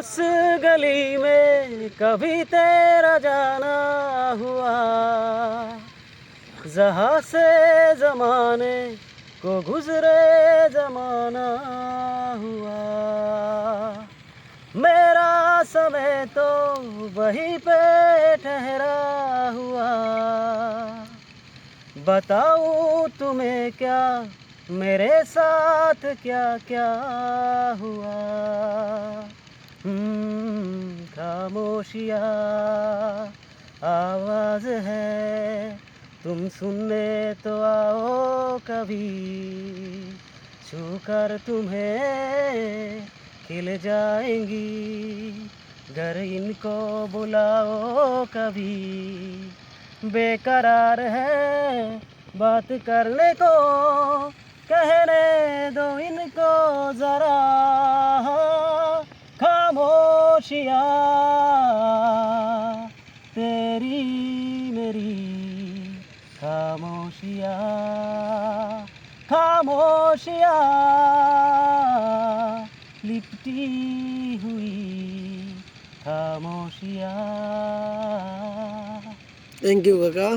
उस गली में कभी तेरा जाना हुआ, जहाँ से जमाने को गुजरे जमाना हुआ। मेरा समय तो वहीं पे ठहरा हुआ। बताऊं तुम्हें क्या मेरे साथ क्या क्या हुआ। खामोशियाँ आवाज़ है, तुम सुनने तो आओ कभी। छू कर तुम्हें खिल जाएंगी, घर इनको बुलाओ कभी। बेकरार है बात करने को, कहने दो इनको ज़रा। खामोशियाँ तेरी मेरी, खामोशियाँ खामोशियाँ लिपटी हुई खामोशियाँ। थँक्यू काका.